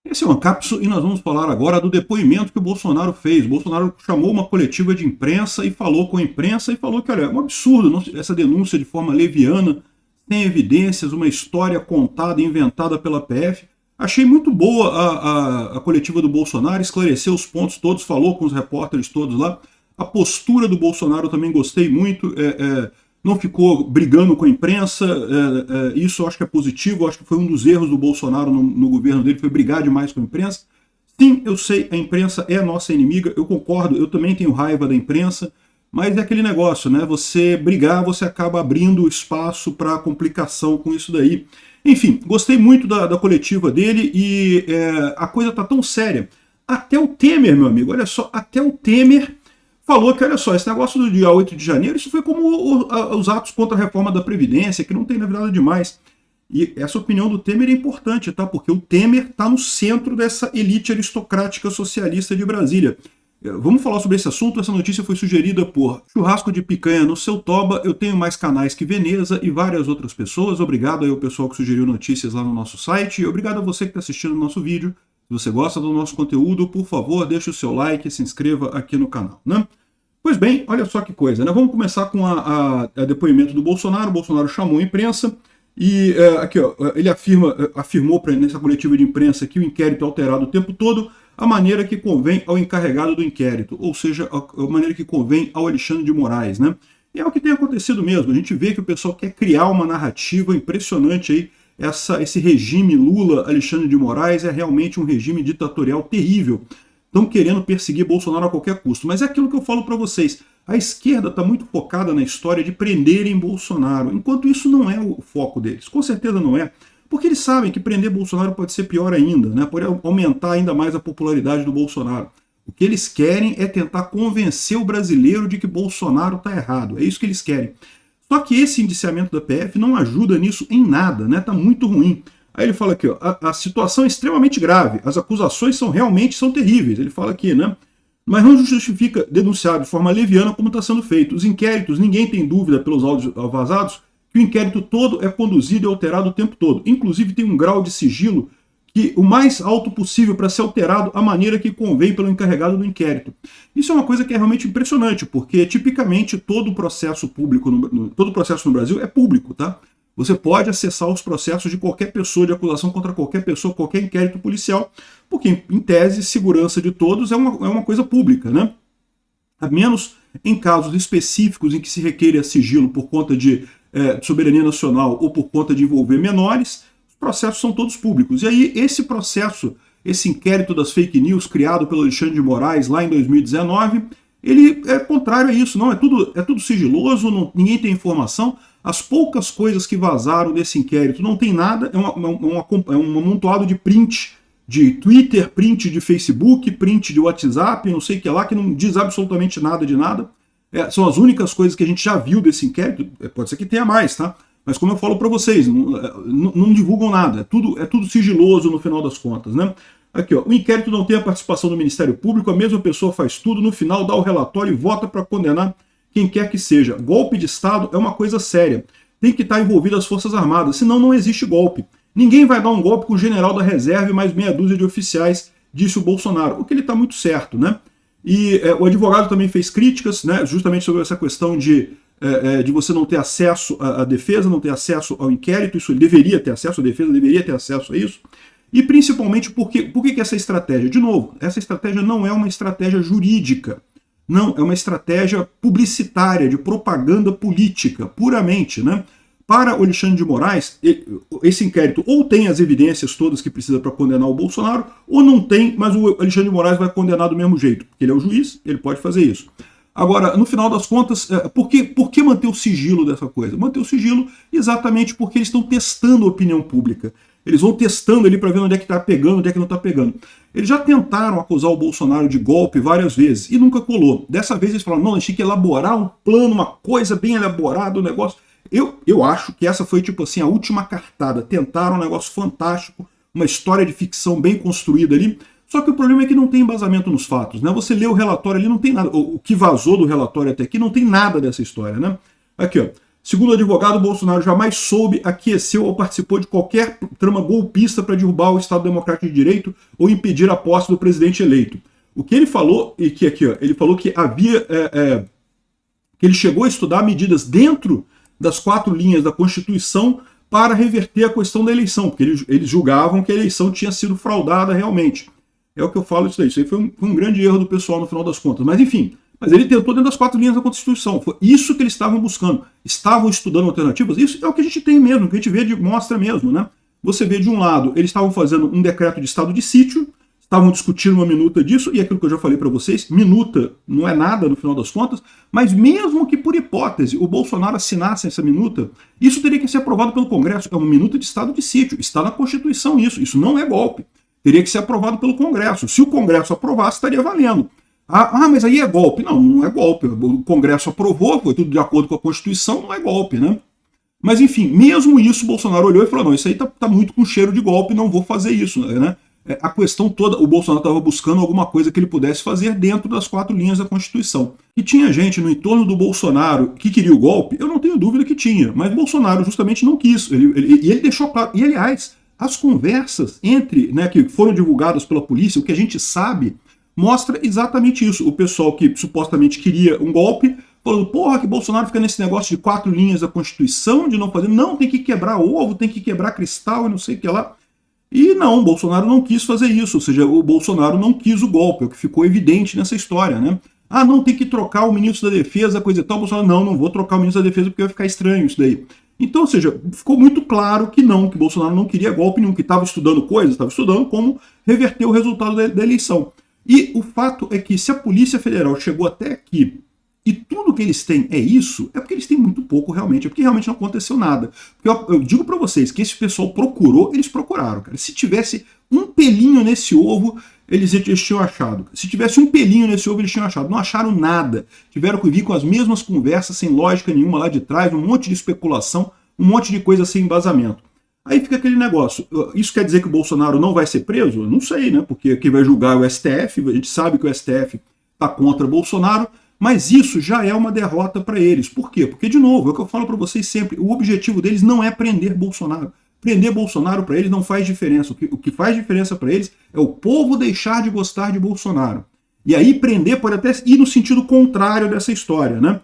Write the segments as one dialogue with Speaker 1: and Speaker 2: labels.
Speaker 1: Esse é o Ancapso e nós vamos falar agora do depoimento que o Bolsonaro fez. O Bolsonaro chamou uma coletiva de imprensa e falou com a imprensa e falou que, olha, é um absurdo essa denúncia de forma leviana, sem evidências, uma história contada e inventada pela PF. Achei muito boa a coletiva do Bolsonaro, esclareceu os pontos todos, falou com os repórteres todos lá. A postura do Bolsonaro também gostei muito, não ficou brigando com a imprensa, isso eu acho que é positivo, eu acho que foi um dos erros do Bolsonaro no governo dele, foi brigar demais com a imprensa. Sim, eu sei, a imprensa é a nossa inimiga, eu concordo, eu também tenho raiva da imprensa, mas é aquele negócio, né? Você brigar, você acaba abrindo espaço para complicação com isso daí. Enfim, gostei muito da coletiva dele e a coisa tá tão séria. Até o Temer, meu amigo, olha só, até o Temer falou que, olha só, esse negócio do dia 8 de janeiro, isso foi como os atos contra a reforma da Previdência, que não tem nada demais. E essa opinião do Temer é importante, tá? Porque o Temer está no centro dessa elite aristocrática socialista de Brasília. Vamos falar sobre esse assunto. Essa notícia foi sugerida por Churrasco de Picanha no Seu Toba. Eu tenho mais canais que Veneza e várias outras pessoas. Obrigado aí ao pessoal que sugeriu notícias lá no nosso site. E obrigado a você que está assistindo o nosso vídeo. Se você gosta do nosso conteúdo, por favor, deixe o seu like e se inscreva aqui no canal, né? Pois bem, olha só que coisa, né? Vamos começar com a depoimento do Bolsonaro. O Bolsonaro chamou a imprensa e aqui, ó, ele afirmou nessa coletiva de imprensa que o inquérito é alterado o tempo todo, a maneira que convém ao encarregado do inquérito, ou seja, a maneira que convém ao Alexandre de Moraes, né? E é o que tem acontecido mesmo. A gente vê que o pessoal quer criar uma narrativa impressionante aí. Esse regime Lula-Alexandre de Moraes é realmente um regime ditatorial terrível. Estão querendo perseguir Bolsonaro a qualquer custo. Mas é aquilo que eu falo para vocês. A esquerda está muito focada na história de prenderem Bolsonaro, enquanto isso não é o foco deles. Com certeza não é. Porque eles sabem que prender Bolsonaro pode ser pior ainda, né? Pode aumentar ainda mais a popularidade do Bolsonaro. O que eles querem é tentar convencer o brasileiro de que Bolsonaro está errado. É isso que eles querem. Só que esse indiciamento da PF não ajuda nisso em nada, né? Tá muito ruim. Aí ele fala aqui, ó, a situação é extremamente grave, as acusações realmente são terríveis. Ele fala aqui, né? Mas não justifica denunciar de forma leviana como está sendo feito. Os inquéritos, ninguém tem dúvida pelos áudios vazados, que o inquérito todo é conduzido e alterado o tempo todo. Inclusive tem um grau de sigilo que o mais alto possível para ser alterado a maneira que convém pelo encarregado do inquérito. Isso é uma coisa que é realmente impressionante, porque tipicamente todo o processo público, todo o processo no Brasil é público, tá? Você pode acessar os processos de qualquer pessoa, de acusação contra qualquer pessoa, qualquer inquérito policial, porque, em tese, segurança de todos é uma coisa pública, né? A menos em casos específicos em que se requeira sigilo por conta de soberania nacional ou por conta de envolver menores, os processos são todos públicos. E aí, esse processo, esse inquérito das fake news criado pelo Alexandre de Moraes lá em 2019, ele é contrário a isso, não, é tudo sigiloso, ninguém tem informação. As poucas coisas que vazaram desse inquérito não tem nada, é um amontoado de print de Twitter, print de Facebook, print de WhatsApp, não sei o que lá, que não diz absolutamente nada de nada. São as únicas coisas que a gente já viu desse inquérito, pode ser que tenha mais, tá? Mas como eu falo para vocês, não divulgam nada, é tudo sigiloso no final das contas, né? Aqui, ó, o inquérito não tem a participação do Ministério Público, a mesma pessoa faz tudo, no final dá o relatório e vota para condenar quem quer que seja. Golpe de Estado é uma coisa séria. Tem que estar envolvido as Forças Armadas, senão não existe golpe. Ninguém vai dar um golpe com o general da reserva e mais meia dúzia de oficiais, disse o Bolsonaro. O que ele está muito certo, né? E o advogado também fez críticas, né, justamente sobre essa questão de você não ter acesso à defesa, não ter acesso ao inquérito. Isso ele deveria ter acesso, a defesa deveria ter acesso a isso. E principalmente por que essa estratégia? De novo, essa estratégia não é uma estratégia jurídica. Não, é uma estratégia publicitária, de propaganda política, puramente, né? Para o Alexandre de Moraes, esse inquérito ou tem as evidências todas que precisa para condenar o Bolsonaro, ou não tem, mas o Alexandre de Moraes vai condenar do mesmo jeito, porque ele é o juiz, ele pode fazer isso. Agora, no final das contas, por que manter o sigilo dessa coisa? Manter o sigilo exatamente porque eles estão testando a opinião pública. Eles vão testando ali para ver onde é que está pegando, onde é que não está pegando. Eles já tentaram acusar o Bolsonaro de golpe várias vezes e nunca colou. Dessa vez eles falaram, não, a gente tem que elaborar um plano, uma coisa bem elaborada, um negócio. Eu acho que essa foi, tipo assim, a última cartada. Tentaram um negócio fantástico, uma história de ficção bem construída ali. Só que o problema é que não tem embasamento nos fatos, né? Você lê o relatório ali, não tem nada. O que vazou do relatório até aqui não tem nada dessa história, né? Aqui, ó. Segundo o advogado, Bolsonaro jamais soube, aqueceu ou participou de qualquer trama golpista para derrubar o Estado Democrático de Direito ou impedir a posse do presidente eleito. O que ele falou, e que aqui, ó, ele falou que havia... que ele chegou a estudar medidas dentro das 4 linhas da Constituição para reverter a questão da eleição, porque eles julgavam que a eleição tinha sido fraudada realmente. É o que eu falo disso aí. Isso aí foi um grande erro do pessoal no final das contas. Mas enfim, mas ele tentou dentro das 4 linhas da Constituição. Foi isso que eles estavam buscando. Estavam estudando alternativas. Isso é o que a gente tem mesmo, que a gente vê mostra mesmo, né? Você vê de um lado, eles estavam fazendo um decreto de estado de sítio, estavam discutindo uma minuta disso, e aquilo que eu já falei para vocês, minuta não é nada no final das contas, mas mesmo que por hipótese o Bolsonaro assinasse essa minuta, isso teria que ser aprovado pelo Congresso. É uma minuta de estado de sítio, está na Constituição isso não é golpe. Teria que ser aprovado pelo Congresso. Se o Congresso aprovasse, estaria valendo. Mas aí é golpe. Não é golpe. O Congresso aprovou, foi tudo de acordo com a Constituição, não é golpe, né? Mas enfim, mesmo isso, o Bolsonaro olhou e falou, não, isso aí tá muito com cheiro de golpe, não vou fazer isso, né? A questão toda, o Bolsonaro estava buscando alguma coisa que ele pudesse fazer dentro das 4 linhas da Constituição. E tinha gente no entorno do Bolsonaro que queria o golpe, eu não tenho dúvida que tinha, mas Bolsonaro justamente não quis. Ele deixou claro, e aliás, as conversas entre, né, que foram divulgadas pela polícia, o que a gente sabe, mostra exatamente isso. O pessoal que supostamente queria um golpe, falando, porra, que Bolsonaro fica nesse negócio de 4 linhas da Constituição, de não fazer, não, tem que quebrar ovo, tem que quebrar cristal e não sei o que lá. E não, o Bolsonaro não quis fazer isso, ou seja, o Bolsonaro não quis o golpe, é o que ficou evidente nessa história, né? Não, tem que trocar o ministro da Defesa, coisa e tal. O Bolsonaro, não vou trocar o ministro da Defesa porque vai ficar estranho isso daí. Então, ou seja, ficou muito claro que não, que Bolsonaro não queria golpe nenhum, que estava estudando coisas, estava estudando como reverter o resultado da eleição. E o fato é que se a Polícia Federal chegou até aqui e tudo que eles têm é isso, é porque eles têm muito pouco realmente, é porque realmente não aconteceu nada. Porque eu digo para vocês que esse pessoal procurou, eles procuraram, cara. Se tivesse um pelinho nesse ovo, eles tinham achado. Se tivesse um pelinho nesse ovo, eles tinham achado. Não acharam nada. Tiveram que vir com as mesmas conversas, sem lógica nenhuma lá de trás, um monte de especulação, um monte de coisa sem embasamento. Aí fica aquele negócio. Isso quer dizer que o Bolsonaro não vai ser preso? Eu não sei, né? Porque quem vai julgar é o STF, a gente sabe que o STF está contra Bolsonaro, mas isso já é uma derrota para eles. Por quê? Porque, de novo, é o que eu falo para vocês sempre, o objetivo deles não é prender Bolsonaro. Prender Bolsonaro para eles não faz diferença. O que faz diferença para eles é o povo deixar de gostar de Bolsonaro. E aí prender pode até ir no sentido contrário dessa história, né?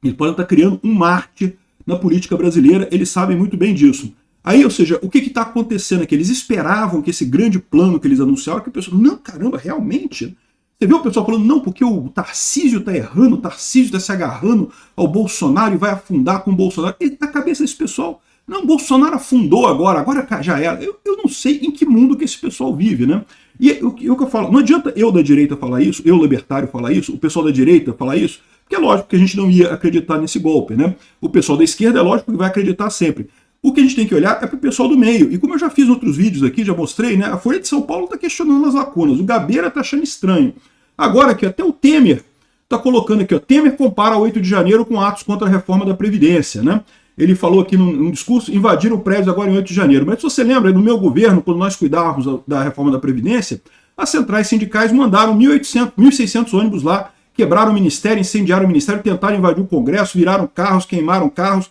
Speaker 1: Eles podem estar criando um mártir na política brasileira, eles sabem muito bem disso. Aí, ou seja, o que está acontecendo aqui? Eles esperavam que esse grande plano que eles anunciaram, que o pessoal, não, caramba, realmente? Você viu o pessoal falando, não, porque o Tarcísio está errando, o Tarcísio está se agarrando ao Bolsonaro e vai afundar com o Bolsonaro. E na cabeça desse pessoal, não, Bolsonaro afundou agora já era. Eu não sei em que mundo que esse pessoal vive, né? E o que eu falo, não adianta eu da direita falar isso, eu libertário falar isso, o pessoal da direita falar isso, porque é lógico que a gente não ia acreditar nesse golpe, né? O pessoal da esquerda é lógico que vai acreditar sempre. O que a gente tem que olhar é para o pessoal do meio. E como eu já fiz outros vídeos aqui, já mostrei, né? A Folha de São Paulo está questionando as lacunas, o Gabeira está achando estranho. Agora aqui, até o Temer está colocando aqui, ó, Temer compara 8 de janeiro com atos contra a reforma da Previdência, né? Ele falou aqui num discurso, invadiram prédios agora em 8 de janeiro. Mas se você lembra, no meu governo, quando nós cuidávamos da reforma da Previdência, as centrais sindicais mandaram 1.600 ônibus lá, quebraram o ministério, incendiaram o ministério, tentaram invadir o Congresso, viraram carros, queimaram carros.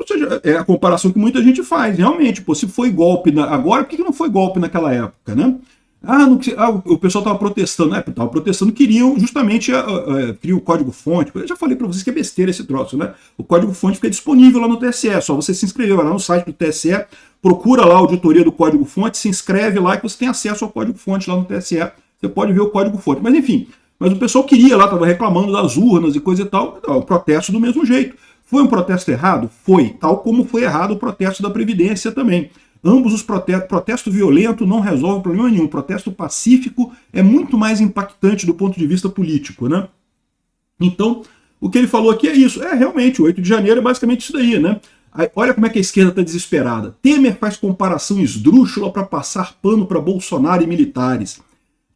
Speaker 1: Ou seja, é a comparação que muita gente faz, realmente. Pô, se foi golpe agora, por que não foi golpe naquela época, né? O pessoal estava protestando, né? Estava protestando, queriam justamente queriam o código-fonte. Eu já falei para vocês que é besteira esse troço, né? O código-fonte fica disponível lá no TSE, é só você se inscrever, vai lá no site do TSE, procura lá a auditoria do código-fonte, se inscreve lá que você tem acesso ao código-fonte lá no TSE. Você pode ver o código-fonte. Mas enfim, o pessoal queria lá, estava reclamando das urnas e coisa e tal, o protesto do mesmo jeito. Foi um protesto errado? Foi, tal como foi errado o protesto da Previdência também. Ambos os protesto violento não resolve problema nenhum. O protesto pacífico é muito mais impactante do ponto de vista político, né? Então, o que ele falou aqui é isso. Realmente, o 8 de janeiro é basicamente isso daí, né? Aí, olha como é que a esquerda está desesperada. Temer faz comparação esdrúxula para passar pano para Bolsonaro e militares.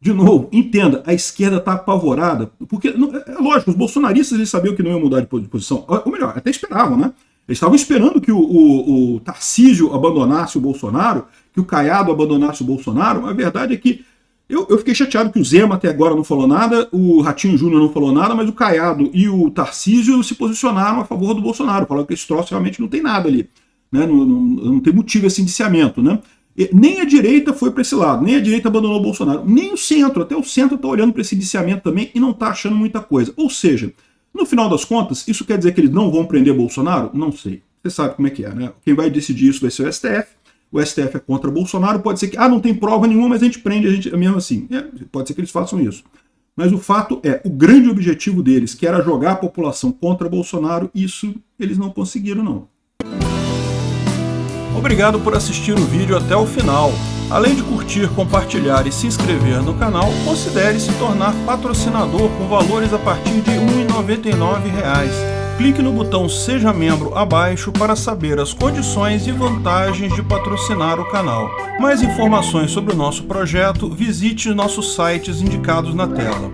Speaker 1: De novo, entenda, a esquerda está apavorada, porque, é lógico, os bolsonaristas eles sabiam que não iam mudar de posição, ou melhor, até esperavam, né? Eles estavam esperando que o Tarcísio abandonasse o Bolsonaro, que o Caiado abandonasse o Bolsonaro, mas a verdade é que Eu fiquei chateado que o Zema até agora não falou nada, o Ratinho Júnior não falou nada, mas o Caiado e o Tarcísio se posicionaram a favor do Bolsonaro, falaram que esse troço realmente não tem nada ali, né? Não tem motivo esse indiciamento, né? Nem a direita foi para esse lado, nem a direita abandonou o Bolsonaro, nem o centro, até o centro está olhando para esse indiciamento também e não está achando muita coisa. Ou seja, no final das contas, isso quer dizer que eles não vão prender Bolsonaro? Não sei. Você sabe como é que é, né? Quem vai decidir isso vai ser o STF. O STF é contra Bolsonaro, pode ser que, não tem prova nenhuma, mas a gente prende, a gente mesmo assim. Pode ser que eles façam isso. Mas o fato é, o grande objetivo deles, que era jogar a população contra Bolsonaro, isso eles não conseguiram, não. Obrigado por assistir o vídeo até o final. Além de curtir, compartilhar e se inscrever no canal, considere se tornar patrocinador com valores a partir de R$ 1,99. Clique no botão Seja Membro abaixo para saber as condições e vantagens de patrocinar o canal. Mais informações sobre o nosso projeto, visite nossos sites indicados na tela.